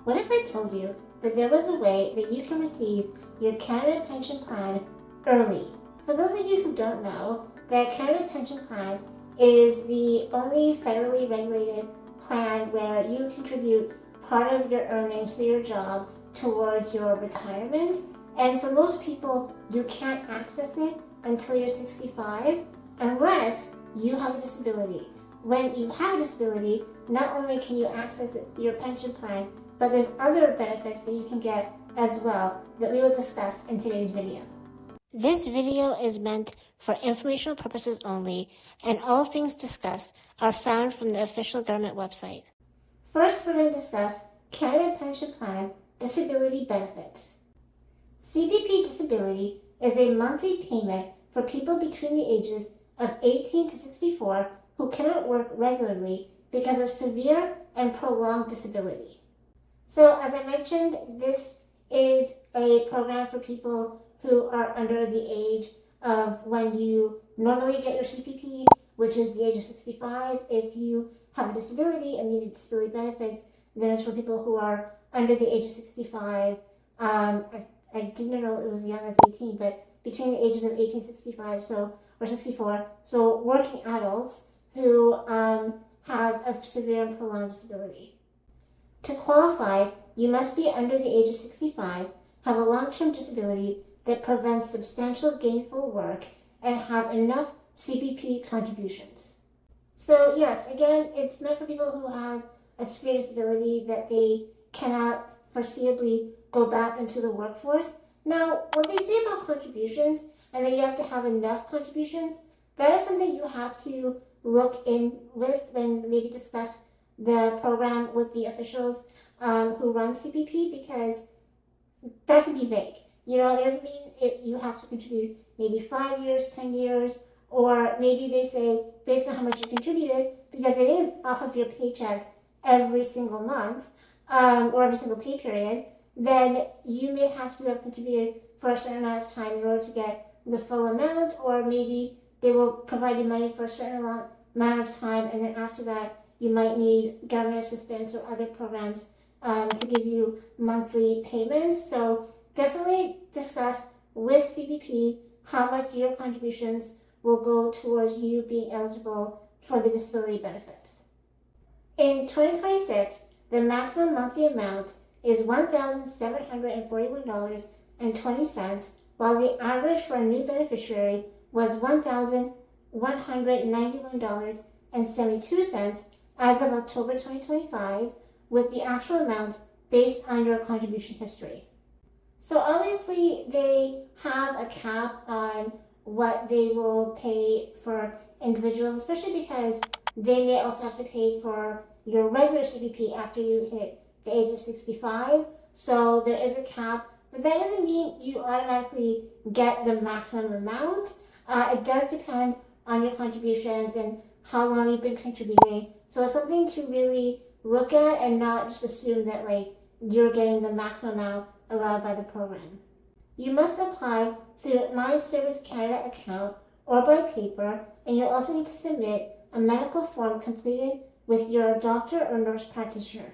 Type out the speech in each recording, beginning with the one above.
What if I told you that there was a way that you can receive your Canada Pension Plan early? For those of you who don't know, the Canada Pension Plan is the only federally regulated plan where you contribute part of your earnings for your job towards your retirement. And for most people, you can't access it until you're 65 unless you have a disability. When you have a disability, not only can you access your pension plan, but there's other benefits that you can get as well that we will discuss in today's video. This video is meant for informational purposes only, and all things discussed are found from the official government website. First, we're going to discuss Canada Pension Plan Disability Benefits. CPP Disability is a monthly payment for people between the ages of 18 to 64 who cannot work regularly because of severe and prolonged disability. So, as I mentioned, this is a program for people who are under the age of when you normally get your CPP, which is the age of 65. If you have a disability and need disability benefits, then it's for people who are under the age of 65. I didn't know it was as young as 18, but between the ages of 18 and 65, or 64, so working adults who have a severe and prolonged disability. To qualify, you must be under the age of 65, have a long-term disability that prevents substantial gainful work, and have enough CPP contributions. So yes, again, it's meant for people who have a severe disability that they cannot foreseeably go back into the workforce. Now, what they say about contributions, and that you have to have enough contributions, that is something you have to look in with when maybe discuss the program with the officials who run CPP, because that can be vague. You know, it doesn't mean you have to contribute maybe 5 years, 10 years, or maybe they say based on how much you contributed, because it is off of your paycheck every single month or every single pay period, then you may have to have contributed for a certain amount of time in order to get the full amount, or maybe they will provide you money for a certain amount of time, and then after that you might need government assistance or other programs to give you monthly payments. So definitely discuss with CPP how much your contributions will go towards you being eligible for the disability benefits. In 2026, the maximum monthly amount is $1,741.20, while the average for a new beneficiary was $1,191.72 as of October 2025, with the actual amount based on your contribution history. So obviously they have a cap on what they will pay for individuals, especially because they may also have to pay for your regular CPP after you hit the age of 65. So there is a cap, but that doesn't mean you automatically get the maximum amount. It does depend on your contributions and how long you've been contributing. So it's something to really look at and not just assume that you're getting the maximum amount allowed by the program. You must apply through My Service Canada account or by paper, and you'll also need to submit a medical form completed with your doctor or nurse practitioner.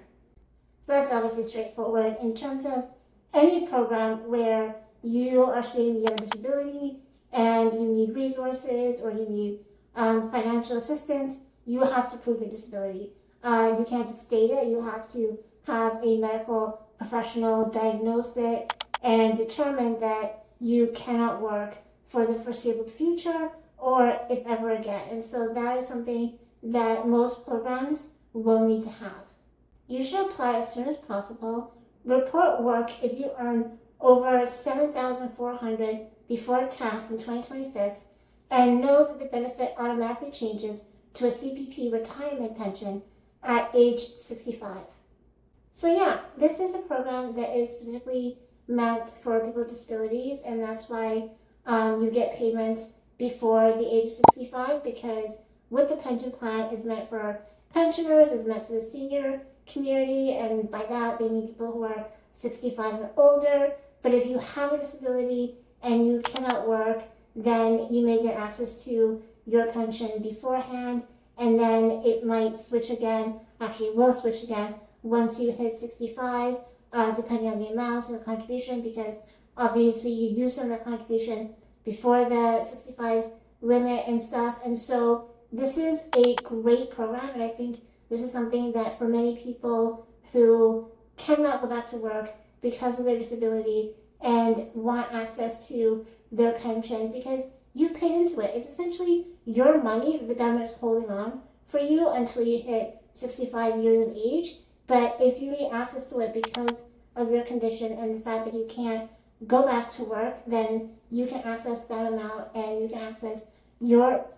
So that's obviously straightforward. In terms of any program where you are stating you have a disability and you need resources or you need financial assistance, you have to prove the disability. You can't just state it. You have to have a medical professional diagnose it and determine that you cannot work for the foreseeable future or if ever again. And so that is something that most programs will need to have. You should apply as soon as possible. Report work if you earn over $7,400 before tax in 2026, and know that the benefit automatically changes to a CPP retirement pension at age 65. So yeah, this is a program that is specifically meant for people with disabilities, and that's why you get payments before the age of 65, because with the pension plan is meant for pensioners, is meant for the senior community, and by that they mean people who are 65 and older. But if you have a disability and you cannot work, then you may get access to your pension beforehand, and then it might switch again, actually will switch again once you hit 65, depending on the amounts and the contribution, because obviously you use some of the contribution before the 65 limit and stuff. And so this is a great program, and I think this is something that for many people who cannot go back to work because of their disability and want access to their pension, because you paid into it. It's essentially your money that the government is holding on for you until you hit 65 years of age. But if you need access to it because of your condition and the fact that you can't go back to work, then you can access that amount and you can access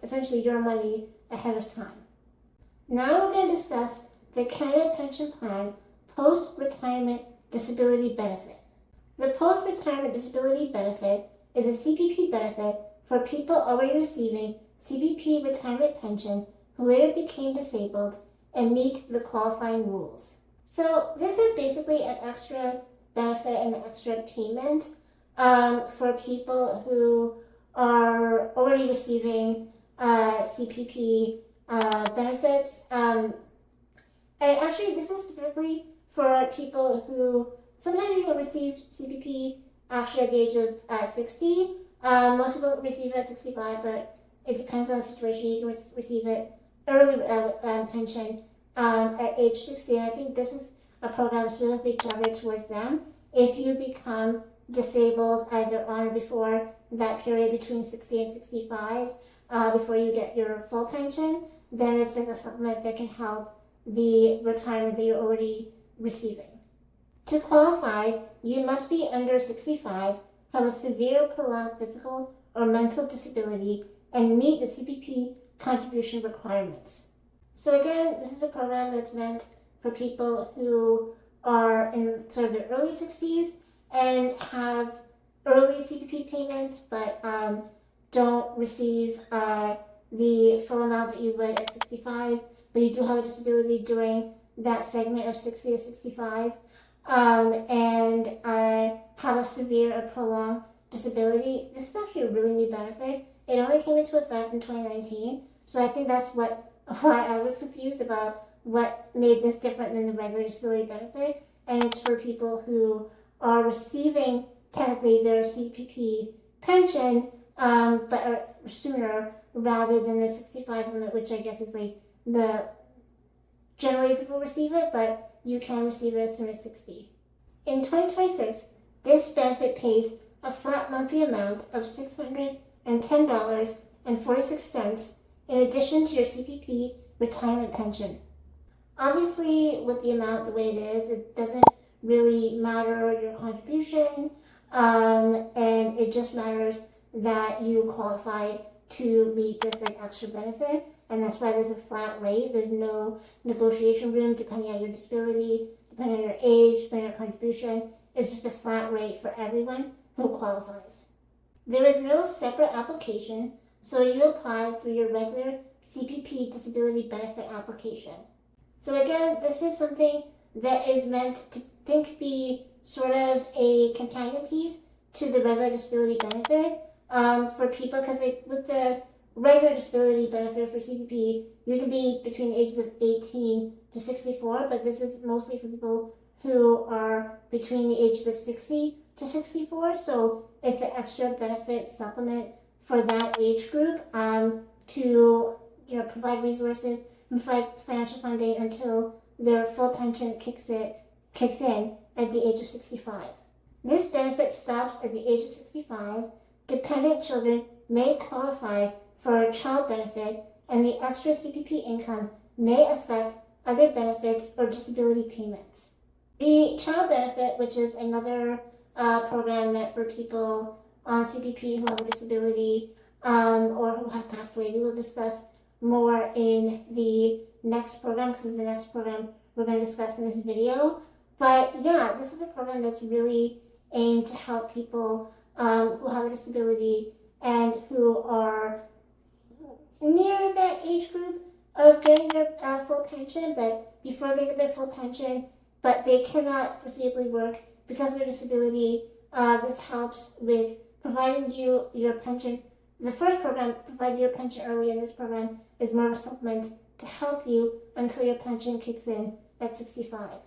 essentially your money ahead of time. Now we're going to discuss the Canada Pension Plan Post-Retirement Disability Benefit. The Post-Retirement Disability Benefit is a CPP benefit for people already receiving CPP retirement pension who later became disabled and meet the qualifying rules. So this is basically an extra benefit and an extra payment for people who are already receiving CPP benefits. And actually, this is specifically for people who sometimes you can receive CPP actually at the age of 60. Most people receive it at 65, but it depends on the situation. You can receive it early pension at age 60. And I think this is a program specifically targeted towards them. If you become disabled either on or before that period between 60 and 65, before you get your full pension, then it's like a supplement that can help the retirement that you're already receiving. To qualify, you must be under 65, have a severe prolonged physical or mental disability, and meet the CPP contribution requirements. So again, this is a program that's meant for people who are in sort of their early 60s and have early CPP payments, but don't receive the full amount that you would at 65, but you do have a disability during that segment of 60 to 65, and have a severe or prolonged disability. This is actually a really new benefit. It only came into effect in 2019, so I think that's why I was confused about what made this different than the regular disability benefit. And it's for people who are receiving technically their CPP pension, but are sooner rather than the 65 limit, which I guess is like generally people receive it, but you can receive it as soon as 60. In 2026, this benefit pays a flat monthly amount of $610.46 in addition to your CPP retirement pension. Obviously, with the amount the way it is, it doesn't really matter your contribution, and it just matters that you qualify to meet this like extra benefit, and that's why there's a flat rate. There's no negotiation room depending on your disability, depending on your age, depending on your contribution. It's just a flat rate for everyone who qualifies. There is no separate application, so you apply through your regular CPP Disability Benefit application. So again, this is something that is meant to be sort of a companion piece to the regular disability benefit for people, because with the regular disability benefit for CPP, you can be between the ages of 18 to 64, but this is mostly for people who are between the ages of 60 to 64, so it's an extra benefit supplement for that age group to provide resources and provide financial funding until their full pension kicks in at the age of 65. This benefit stops at the age of 65. Dependent children may qualify for a child benefit, and the extra CPP income may affect other benefits or disability payments. The child benefit, which is another program meant for people on CPP who have a disability or who have passed away. We will discuss more in the next program, because this is the next program we're going to discuss in this video. But yeah, this is a program that's really aimed to help people who have a disability and who are near that age group of getting their full pension, but before they get their full pension, but they cannot foreseeably work because of their disability. This helps with providing you your pension. The first program provided your pension early, and this program is more of a supplement to help you until your pension kicks in at 65.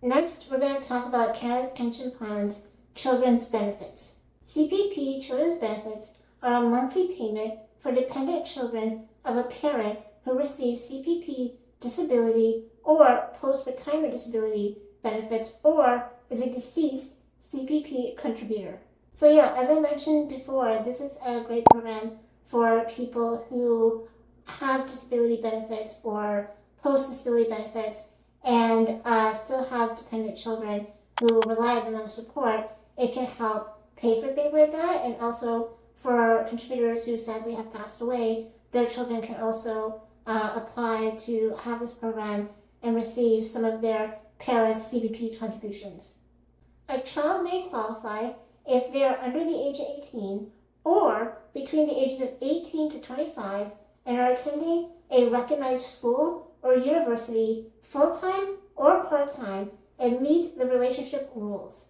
Next, we're going to talk about Canada Pension Plan's Children's Benefits. CPP Children's Benefits are a monthly payment for dependent children of a parent who receives CPP Disability or Post-Retirement Disability Benefits or is a deceased CPP contributor. So yeah, as I mentioned before, this is a great program for people who have disability benefits or post-disability benefits and still have dependent children who rely on them support. It can help pay for things like that, and also for contributors who sadly have passed away, their children can also apply to have this program and receive some of their parents' CPP contributions. A child may qualify if they are under the age of 18 or between the ages of 18 to 25 and are attending a recognized school or university full-time or part-time and meet the relationship rules.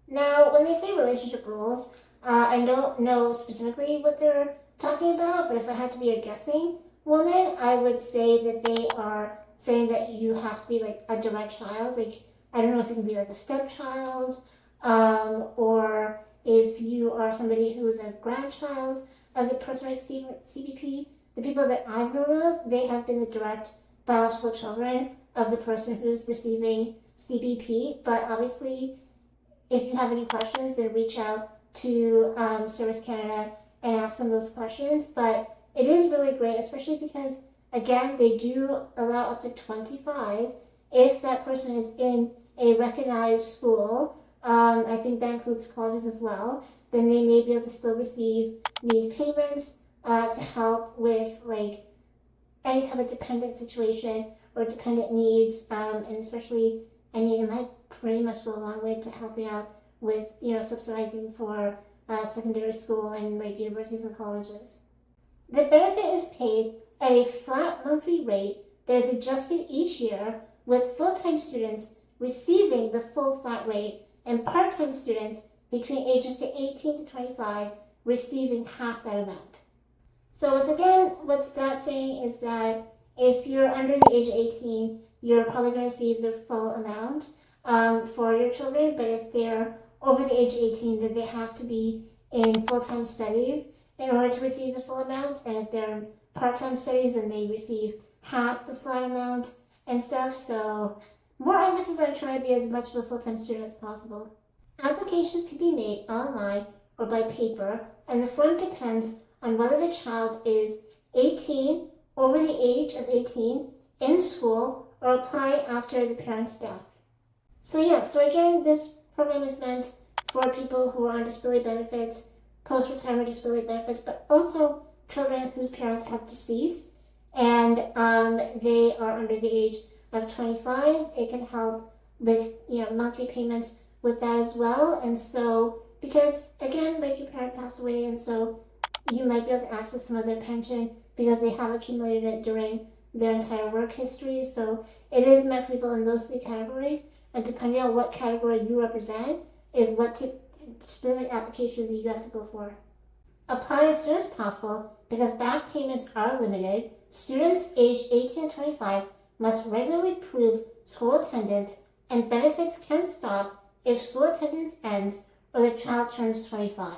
Now, when they say relationship rules, I don't know specifically what they're talking about, but if I had to be a guessing woman, I would say that they are saying that you have to be like a direct child. Like, I don't know if you can be like a stepchild, or if you are somebody who is a grandchild of the person receiving CPP. The people that I've known of, they have been the direct biological children of the person who's receiving CPP. But obviously, if you have any questions, then reach out to Service Canada and ask them those questions. But it is really great, especially because, again, they do allow up to 25 if that person is in a recognized school. I think that includes colleges as well. Then they may be able to still receive these payments to help with like any type of dependent situation or dependent needs, and especially, I mean, it might pretty much go a long way to helping out with, subsidizing for secondary school and like universities and colleges. The benefit is paid at a flat monthly rate that is adjusted each year, with full-time students receiving the full flat rate and part-time students between ages 18 to 25 receiving half that amount. So what's that saying is that if you're under the age of 18, you're probably going to receive the full amount for your children, but if they're over the age of 18, then they have to be in full-time studies in order to receive the full amount, and if they're in part-time studies, then they receive half the flat amount and stuff. So more emphasis on trying to be as much of a full-time student as possible. Applications can be made online or by paper, and the form depends on whether the child is 18, over the age of 18, in school, or apply after the parent's death. So again, this program is meant for people who are on disability benefits, post-retirement disability benefits, but also children whose parents have deceased and they are under the age of 25. It can help with monthly payments with that as well. And so, because again, like your parent passed away, and so you might be able to access some of their pension because they have accumulated it during their entire work history. So it is meant for people in those three categories, and depending on what category you represent is what specific application that you have to go for. Apply as soon as possible because back payments are limited. Students aged 18 and 25 must regularly prove school attendance, and benefits can stop if school attendance ends or the child turns 25.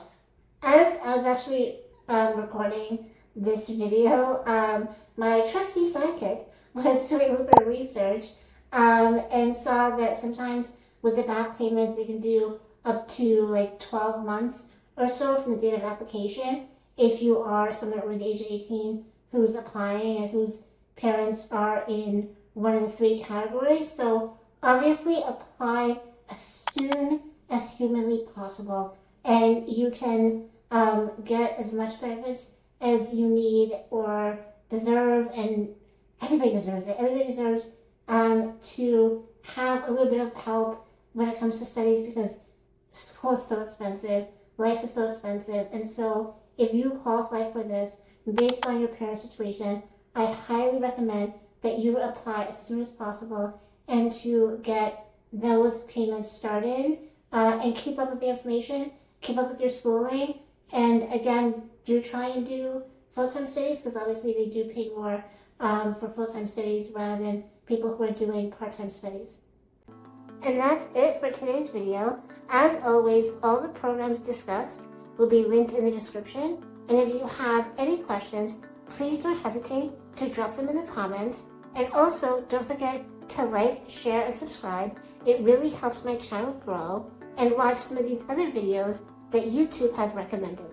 As I was actually recording this video, my trusty sidekick was doing a little bit of research and saw that sometimes with the back payments they can do up to like 12 months or so from the date of application if you are someone over the age of 18 who's applying and whose parents are in one of the three categories. So obviously apply as soon as humanly possible, and you can get as much benefits as you need or deserve, and everybody deserves it. Everybody deserves to have a little bit of help when it comes to studies because school is so expensive, life is so expensive, and so if you qualify for this based on your parents' situation, I highly recommend that you apply as soon as possible and to get those payments started and keep up with the information, keep up with your schooling, and again, do try and do full-time studies because obviously they do pay more for full-time studies rather than people who are doing part-time studies. And that's it for today's video. As always, all the programs discussed will be linked in the description. And if you have any questions, please don't hesitate to drop them in the comments. And also, don't forget to like, share, and subscribe. It really helps my channel grow. And watch some of these other videos that YouTube has recommended.